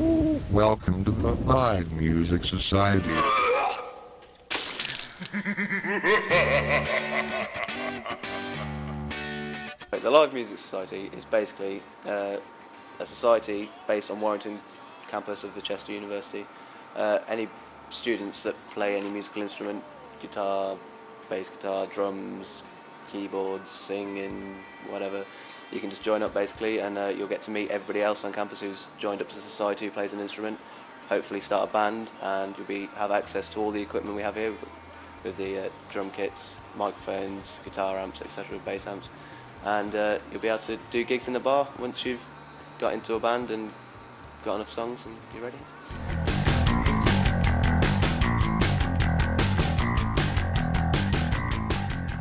Welcome to the Live Music Society. The Live Music Society is basically a society based on Warrington campus of the Chester University. Any students that play any musical instrument, guitar, bass guitar, drums, keyboards, singing, whatever, you can just join up basically, and you'll get to meet everybody else on campus who's joined up to the society who plays an instrument, hopefully start a band, and you'll have access to all the equipment we have here with the drum kits, microphones, guitar amps, etc., bass amps. And you'll be able to do gigs in the bar once you've got into a band and got enough songs and you're ready.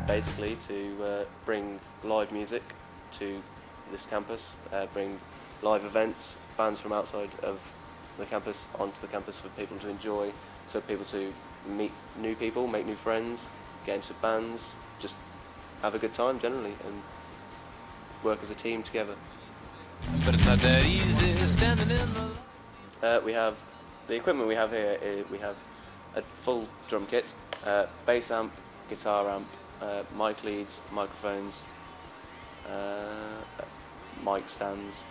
Basically to bring live music to this campus, bring live events, bands from outside of the campus onto the campus for people to enjoy, for people to meet new people, make new friends, get into bands, just have a good time generally and work as a team together. But it's not that easy standing in the... We have the equipment we have here. We have a full drum kit, bass amp, guitar amp, mic leads, microphones, mic stands.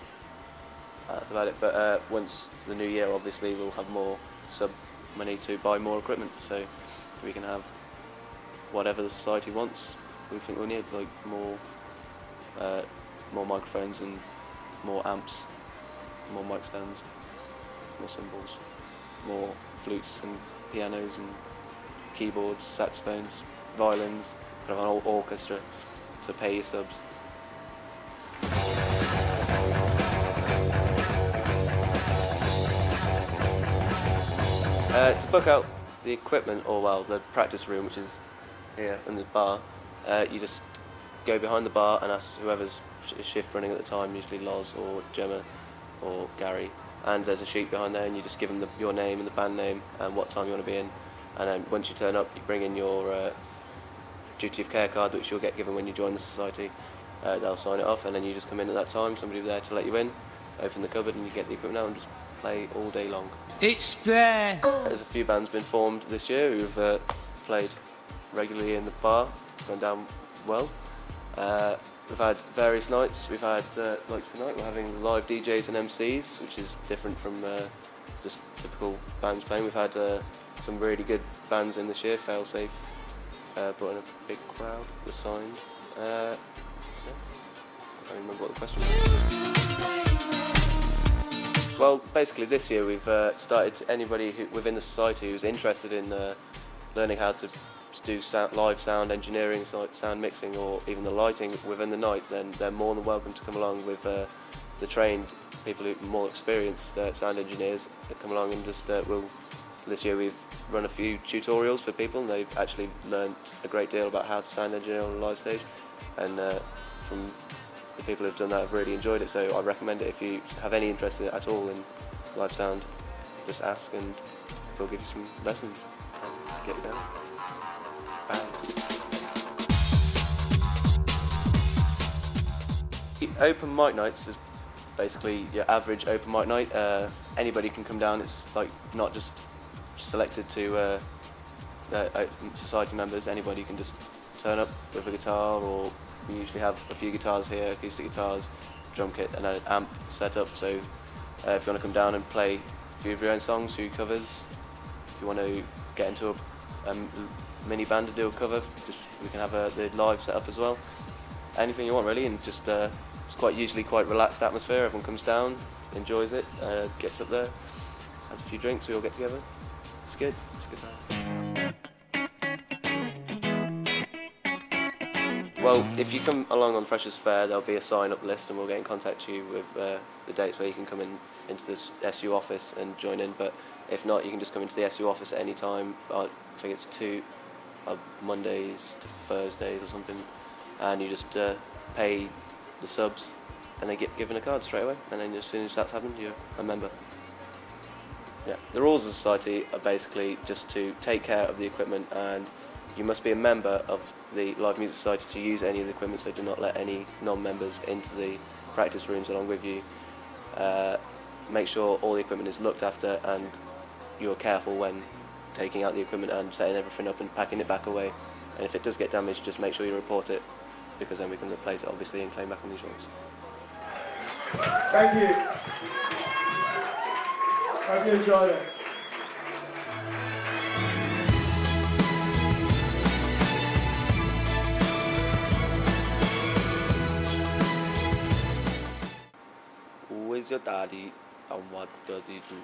That's about it. But once the new year, obviously, we'll have more money to buy more equipment, so we can have whatever the society wants. We think we'll need like more microphones and more amps, more mic stands, more cymbals, more flutes and pianos and keyboards, saxophones, violins, kind of an whole orchestra to pay your subs. To book out the equipment, or well, the practice room, which is here in the bar, you just go behind the bar and ask whoever's shift running at the time, usually Loz or Gemma or Gary, and there's a sheet behind there and you just give them your name and the band name and what time you want to be in, and then once you turn up you bring in your duty of care card, which you'll get given when you join the society. They'll sign it off and then you just come in at that time, somebody there to let you in, open the cupboard and you get the equipment out and just play all day long. It's there. There's a few bands been formed this year who've played regularly in the bar. It's gone down well. We've had various nights. We've had, like tonight, we're having live DJs and MCs, which is different from just typical bands playing. We've had some really good bands in this year. Failsafe brought in a big crowd, was signed. Yeah. I can't remember what the question was. Well, basically this year we've started anybody within the society who's interested in learning how to do live sound engineering, sound mixing, or even the lighting within the night, then they're more than welcome to come along with the trained people who are more experienced sound engineers that come along and just this year we've run a few tutorials for people and they've actually learnt a great deal about how to sound engineer on a live stage, and from the people who've done that have really enjoyed it, so I recommend it. If you have any interest in it at all in live sound, just ask and we'll give you some lessons and get you going. Open mic nights is basically your average open mic night. Anybody can come down. It's like not just selected to society members. Anybody can just turn up with a guitar, or we usually have a few guitars here, acoustic guitars, drum kit and an amp set up. So if you want to come down and play a few of your own songs, a few covers, if you want to get into a mini band to do a cover, we can have the live set up as well. Anything you want really, and just it's usually quite relaxed atmosphere. Everyone comes down, enjoys it, gets up there, has a few drinks, we all get together. It's good. It's a good time. Well, if you come along on Freshers Fair, there'll be a sign-up list and we'll get in contact with you with the dates where you can come into this SU office and join in. But if not, you can just come into the SU office at any time. I think it's Mondays to Thursdays or something, and you just pay the subs and they get given a card straight away, and then as soon as that's happened, you're a member. Yeah. The rules of the society are basically just to take care of the equipment, and you must be a member of the Live Music Society to use any of the equipment, so do not let any non-members into the practice rooms along with you. make sure all the equipment is looked after and you're careful when taking out the equipment and setting everything up and packing it back away. And if it does get damaged, just make sure you report it, because then we can replace it obviously and claim back on the insurance. Thank you. Hope you enjoyed it. Who is your daddy and what does he do?